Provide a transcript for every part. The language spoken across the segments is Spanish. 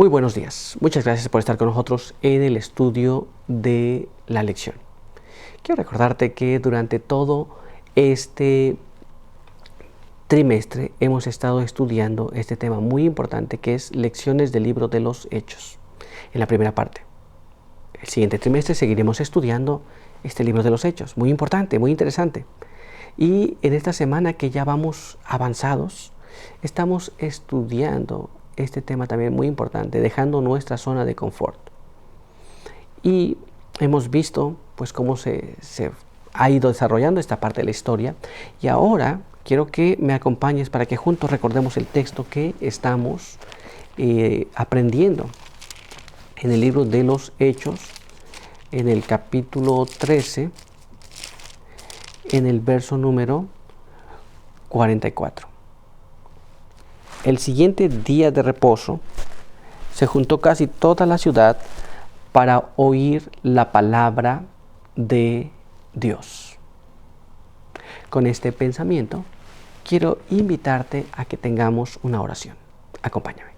Muy buenos días. Muchas gracias por estar con nosotros en el estudio de la lección. Quiero recordarte que durante todo este trimestre hemos estado estudiando este tema muy importante que es lecciones del libro de los Hechos, en la primera parte. El siguiente trimestre seguiremos estudiando este libro de los Hechos, muy importante, muy interesante. Y en esta semana que ya vamos avanzados, estamos estudiando este tema también muy importante, dejando nuestra zona de confort. Y hemos visto pues cómo se ha ido desarrollando esta parte de la historia. Y ahora quiero que me acompañes para que juntos recordemos el texto que estamos aprendiendo en el libro de los Hechos, en el capítulo 13, en el verso número 44. El siguiente día de reposo se juntó casi toda la ciudad para oír la palabra de Dios. Con este pensamiento, quiero invitarte a que tengamos una oración. Acompáñame.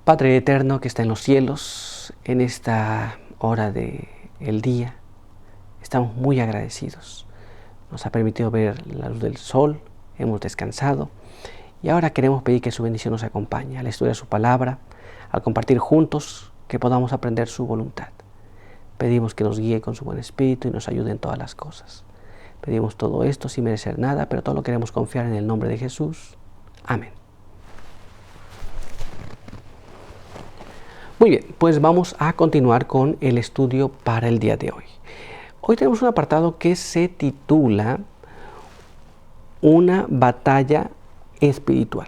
Padre eterno que está en los cielos, en esta hora del día, estamos muy agradecidos. Nos ha permitido ver la luz del sol, hemos descansado y ahora queremos pedir que su bendición nos acompañe al estudiar su palabra, al compartir juntos, que podamos aprender su voluntad. Pedimos que nos guíe con su buen espíritu y nos ayude en todas las cosas. Pedimos todo esto sin merecer nada, pero todo lo queremos confiar en el nombre de Jesús. Amén. Muy bien, pues vamos a continuar con el estudio para el día de hoy. Hoy tenemos un apartado que se titula Una batalla espiritual.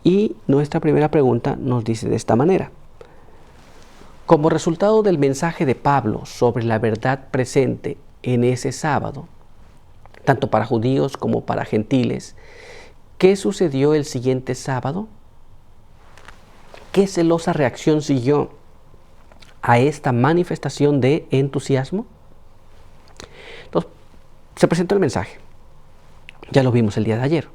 Y nuestra primera pregunta nos dice de esta manera. Como resultado del mensaje de Pablo sobre la verdad presente en ese sábado, tanto para judíos como para gentiles, ¿qué sucedió el siguiente sábado? ¿Qué celosa reacción siguió a esta manifestación de entusiasmo? Entonces, se presentó el mensaje. Ya lo vimos el día de ayer.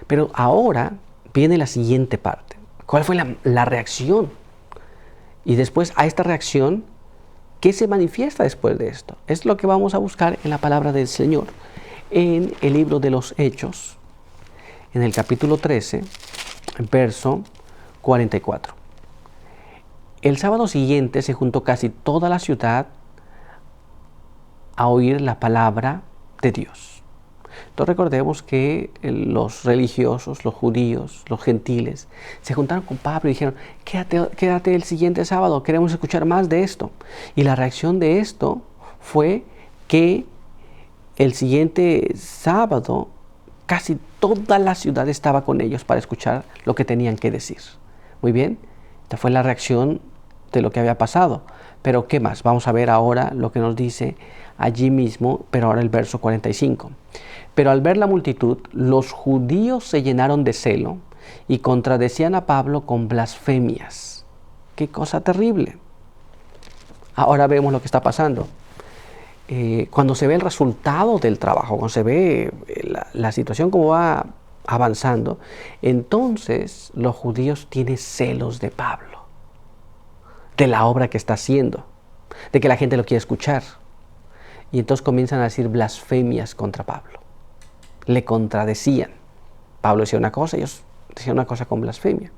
Pero ahora viene la siguiente parte. ¿Cuál fue la reacción? Y después a esta reacción, ¿qué se manifiesta después de esto? Es lo que vamos a buscar en la palabra del Señor. En el libro de los Hechos, en el capítulo 13, verso 44. El sábado siguiente se juntó casi toda la ciudad a oír la palabra de Dios. Entonces recordemos que los religiosos, los judíos, los gentiles, se juntaron con Pablo y dijeron, quédate el siguiente sábado, queremos escuchar más de esto. Y la reacción de esto fue que el siguiente sábado casi toda la ciudad estaba con ellos para escuchar lo que tenían que decir. Muy bien, esta fue la reacción de lo que había pasado. Pero ¿qué más? Vamos a ver ahora lo que nos dice allí mismo, pero ahora el verso 45. Pero al ver la multitud, los judíos se llenaron de celo y contradecían a Pablo con blasfemias. ¡Qué cosa terrible! Ahora vemos lo que está pasando. Cuando se ve el resultado del trabajo, cuando se ve la situación como va avanzando, entonces los judíos tienen celos de Pablo, de la obra que está haciendo, de que la gente lo quiere escuchar. Y entonces comienzan a decir blasfemias contra Pablo. Le contradecían. Pablo decía una cosa, ellos decían una cosa con blasfemia.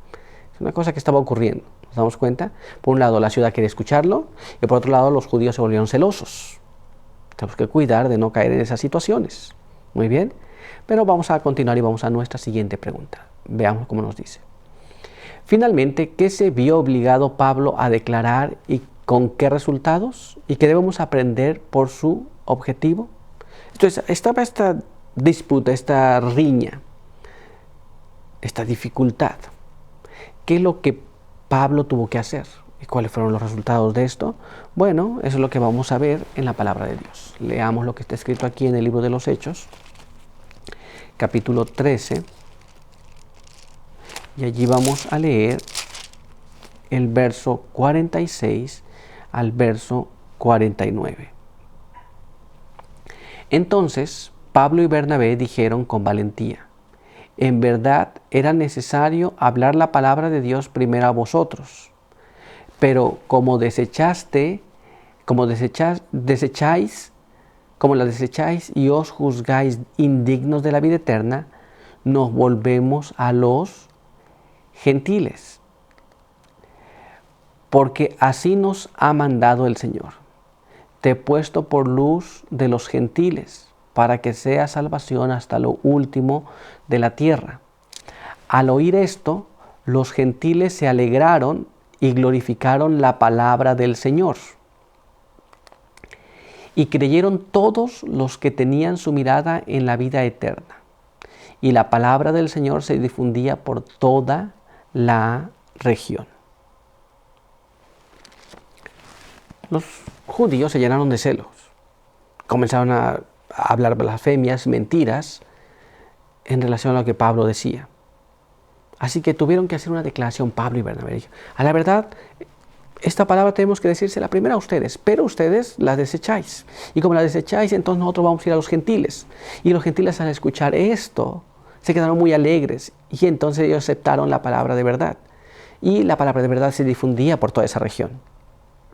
Es una cosa que estaba ocurriendo. ¿Nos damos cuenta? Por un lado la ciudad quería escucharlo y por otro lado los judíos se volvieron celosos. Tenemos que cuidar de no caer en esas situaciones. Muy bien. Pero vamos a continuar y vamos a nuestra siguiente pregunta. Veamos cómo nos dice. Finalmente, ¿qué se vio obligado Pablo a declarar y con qué resultados? ¿Y qué debemos aprender por su objetivo? Entonces, estaba esta disputa, esta riña, esta dificultad. ¿Qué es lo que Pablo tuvo que hacer? ¿Y cuáles fueron los resultados de esto? Bueno, eso es lo que vamos a ver en la palabra de Dios. Leamos lo que está escrito aquí en el libro de los Hechos, capítulo 13. Y allí vamos a leer el verso 46 al verso 49. Entonces Pablo y Bernabé dijeron con valentía, En verdad era necesario hablar la palabra de Dios primero a vosotros. Pero como la desecháis y os juzgáis indignos de la vida eterna, nos volvemos a los gentiles. Porque así nos ha mandado el Señor. Te he puesto por luz de los gentiles, para que sea salvación hasta lo último de la tierra. Al oír esto, los gentiles se alegraron y glorificaron la palabra del Señor. Y creyeron todos los que tenían su mirada en la vida eterna. Y la palabra del Señor se difundía por toda la región. Los judíos se llenaron de celos. Comenzaron a hablar blasfemias, mentiras, en relación a lo que Pablo decía. Así que tuvieron que hacer una declaración Pablo y Bernabé. A la verdad, esta palabra tenemos que decírsela primero a ustedes, pero ustedes la desecháis. Y como la desecháis, entonces nosotros vamos a ir a los gentiles. Y los gentiles, al escuchar esto, se quedaron muy alegres. Y entonces ellos aceptaron la palabra de verdad. Y la palabra de verdad se difundía por toda esa región.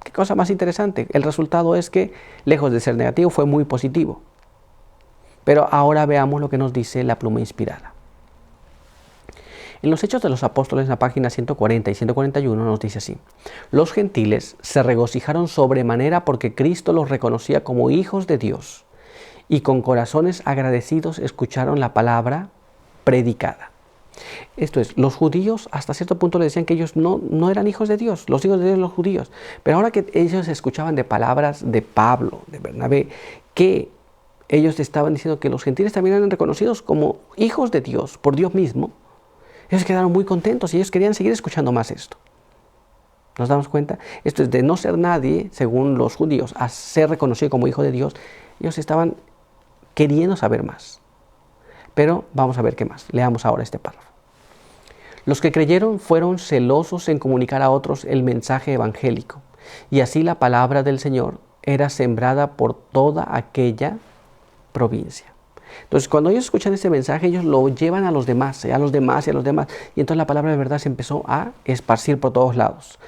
Qué cosa más interesante. El resultado es que, lejos de ser negativo, fue muy positivo. Pero ahora veamos lo que nos dice la pluma inspirada. En los Hechos de los Apóstoles, en la página 140 y 141, nos dice así: los gentiles se regocijaron sobremanera porque Cristo los reconocía como hijos de Dios, y con corazones agradecidos escucharon la palabra predicada. Esto es, los judíos hasta cierto punto le decían que ellos no eran hijos de Dios, los hijos de Dios eran los judíos. Pero ahora que ellos escuchaban de palabras de Pablo, de Bernabé, que ellos estaban diciendo que los gentiles también eran reconocidos como hijos de Dios por Dios mismo, ellos quedaron muy contentos y ellos querían seguir escuchando más esto. ¿Nos damos cuenta? Esto es de no ser nadie, según los judíos, a ser reconocido como hijo de Dios. Ellos estaban queriendo saber más. Pero vamos a ver qué más. Leamos ahora este párrafo. Los que creyeron fueron celosos en comunicar a otros el mensaje evangélico, y así la palabra del Señor era sembrada por toda aquella provincia. Entonces, cuando ellos escuchan este mensaje, ellos lo llevan a los demás, a los demás y a los demás. Y entonces la palabra de verdad se empezó a esparcir por todos lados.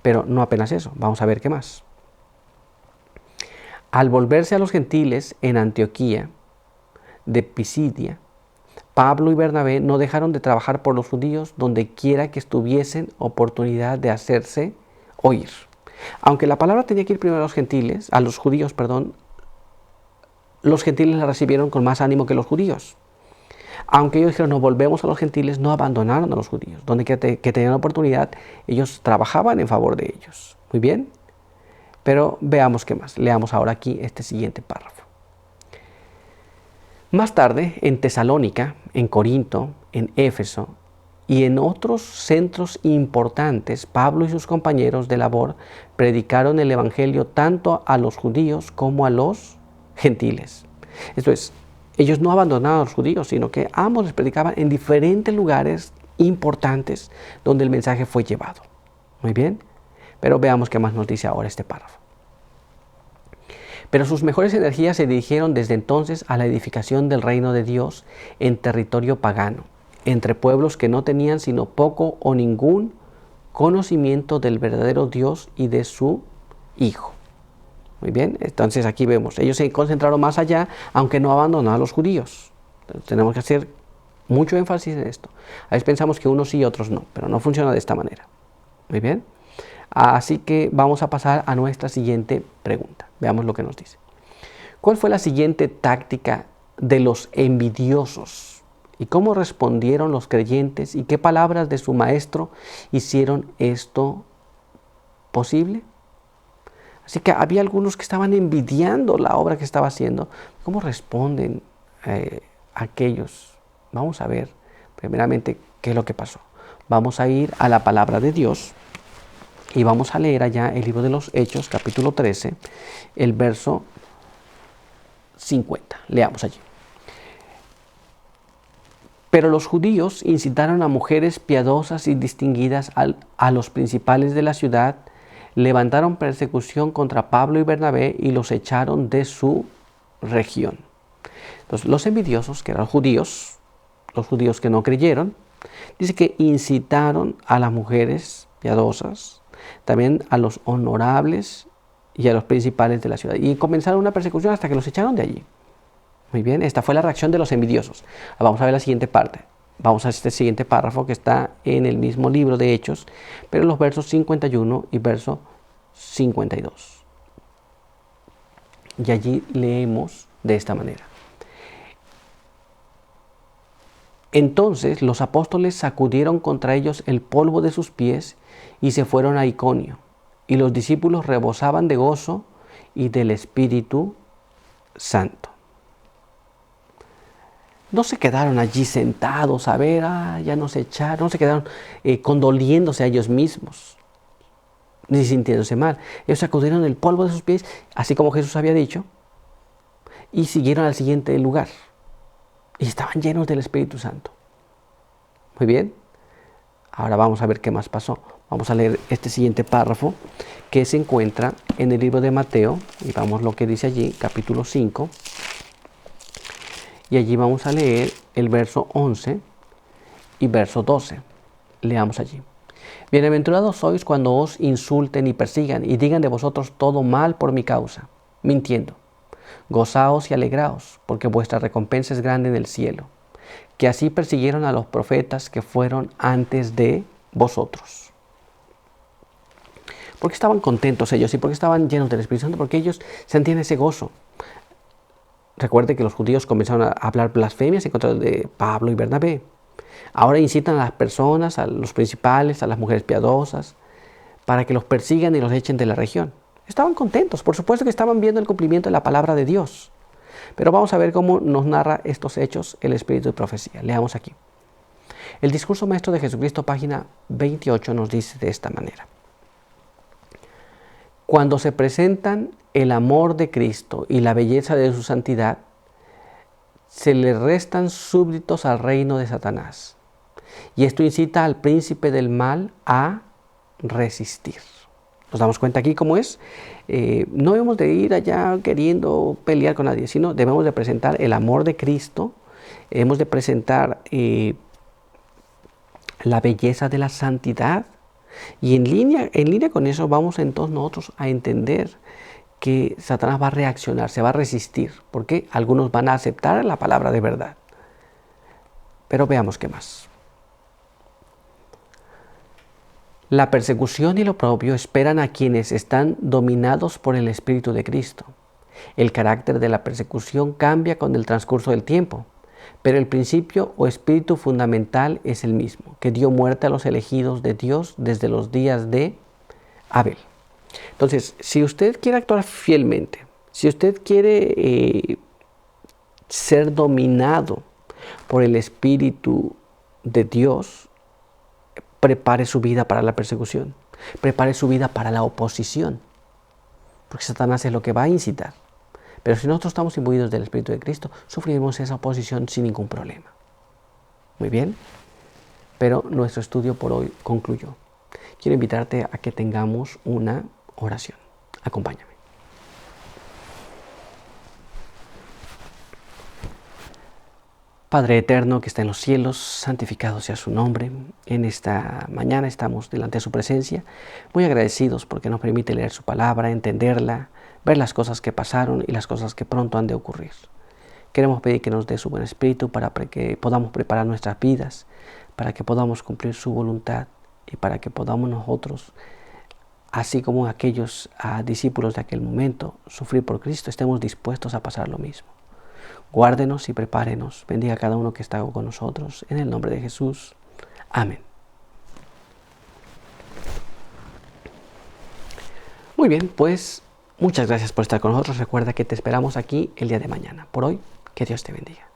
Pero no apenas eso, vamos a ver qué más. Al volverse a los gentiles en Antioquía de Pisidia, Pablo y Bernabé no dejaron de trabajar por los judíos donde quiera que estuviesen oportunidad de hacerse oír. Aunque la palabra tenía que ir primero a los judíos, los gentiles la recibieron con más ánimo que los judíos. Aunque ellos dijeron, nos volvemos a los gentiles, no abandonaron a los judíos. Donde que tenían oportunidad, ellos trabajaban en favor de ellos. Muy bien. Pero veamos qué más. Leamos ahora aquí este siguiente párrafo. Más tarde, en Tesalónica, en Corinto, en Éfeso y en otros centros importantes, Pablo y sus compañeros de labor predicaron el evangelio tanto a los judíos como a los gentiles. Esto es, ellos no abandonaron a los judíos, sino que ambos les predicaban en diferentes lugares importantes donde el mensaje fue llevado. Muy bien, pero veamos qué más nos dice ahora este párrafo. Pero sus mejores energías se dirigieron desde entonces a la edificación del reino de Dios en territorio pagano, entre pueblos que no tenían sino poco o ningún conocimiento del verdadero Dios y de su Hijo. Muy bien, entonces aquí vemos, ellos se concentraron más allá, aunque no abandonaron a los judíos. Entonces, tenemos que hacer mucho énfasis en esto. A veces pensamos que unos sí y otros no, pero no funciona de esta manera. Muy bien, así que vamos a pasar a nuestra siguiente pregunta. Veamos lo que nos dice. ¿Cuál fue la siguiente táctica de los envidiosos? ¿Y cómo respondieron los creyentes? ¿Y qué palabras de su maestro hicieron esto posible? Así que había algunos que estaban envidiando la obra que estaba haciendo. ¿Cómo responden aquellos? Vamos a ver primeramente qué es lo que pasó. Vamos a ir a la palabra de Dios y vamos a leer allá el libro de los Hechos, capítulo 13, el verso 50. Leamos allí. Pero los judíos incitaron a mujeres piadosas y distinguidas a los principales de la ciudad, levantaron persecución contra Pablo y Bernabé y los echaron de su región. Entonces, los envidiosos, que eran judíos, los judíos que no creyeron. Dice que incitaron a las mujeres piadosas, también a los honorables y a los principales de la ciudad. Y comenzaron una persecución hasta que los echaron de allí. Muy bien, esta fue la reacción de los envidiosos. Vamos a ver la siguiente parte. Vamos a este siguiente párrafo que está en el mismo libro de Hechos, pero en los versos 51 y verso 52. Y allí leemos de esta manera. Entonces los apóstoles sacudieron contra ellos el polvo de sus pies y se fueron a Iconio. Y los discípulos rebosaban de gozo y del Espíritu Santo. No se quedaron allí sentados a ver, ya nos echaron, no se quedaron condoliéndose a ellos mismos, ni sintiéndose mal. Ellos sacudieron el polvo de sus pies, así como Jesús había dicho, y siguieron al siguiente lugar. Y estaban llenos del Espíritu Santo. Muy bien. Ahora vamos a ver qué más pasó. Vamos a leer este siguiente párrafo que se encuentra en el libro de Mateo. Y vamos lo que dice allí, capítulo 5. Y allí vamos a leer el verso 11 y verso 12. Leamos allí. Bienaventurados sois cuando os insulten y persigan y digan de vosotros todo mal por mi causa, mintiendo. Gozaos y alegraos, porque vuestra recompensa es grande en el cielo, que así persiguieron a los profetas que fueron antes de vosotros. ¿Por qué estaban contentos ellos y por qué estaban llenos del Espíritu Santo? Porque ellos sentían ese gozo. Recuerde que los judíos comenzaron a hablar blasfemias en contra de Pablo y Bernabé. Ahora incitan a las personas, a los principales, a las mujeres piadosas, para que los persigan y los echen de la región. Estaban contentos, por supuesto que estaban viendo el cumplimiento de la palabra de Dios. Pero vamos a ver cómo nos narra estos hechos el Espíritu de Profecía. Leamos aquí. El discurso maestro de Jesucristo, página 28, nos dice de esta manera. Cuando se presentan el amor de Cristo y la belleza de su santidad, se le restan súbditos al reino de Satanás. Y esto incita al príncipe del mal a resistir. Nos damos cuenta aquí cómo es. No debemos de ir allá queriendo pelear con nadie, sino debemos de presentar el amor de Cristo, hemos de presentar la belleza de la santidad, y en línea con eso vamos entonces nosotros a entender que Satanás va a reaccionar, se va a resistir, porque algunos van a aceptar la palabra de verdad. Pero veamos qué más. La persecución y el oprobio esperan a quienes están dominados por el Espíritu de Cristo. El carácter de la persecución cambia con el transcurso del tiempo, pero el principio o espíritu fundamental es el mismo, que dio muerte a los elegidos de Dios desde los días de Abel. Entonces, si usted quiere actuar fielmente, si usted quiere ser dominado por el Espíritu de Dios, prepare su vida para la persecución, prepare su vida para la oposición, porque Satanás es lo que va a incitar. Pero si nosotros estamos imbuidos del Espíritu de Cristo, sufriremos esa oposición sin ningún problema. Muy bien, pero nuestro estudio por hoy concluyó. Quiero invitarte a que tengamos una oración. Acompáñame. Padre eterno que está en los cielos, santificado sea su nombre. En esta mañana estamos delante de su presencia, muy agradecidos porque nos permite leer su palabra, entenderla, ver las cosas que pasaron y las cosas que pronto han de ocurrir. Queremos pedir que nos dé su buen espíritu para que podamos preparar nuestras vidas, para que podamos cumplir su voluntad y para que podamos nosotros, así como aquellos discípulos de aquel momento, sufrir por Cristo, estemos dispuestos a pasar lo mismo. Guárdenos y prepárenos. Bendiga a cada uno que está con nosotros. En el nombre de Jesús. Amén. Muy bien, pues muchas gracias por estar con nosotros. Recuerda que te esperamos aquí el día de mañana. Por hoy, que Dios te bendiga.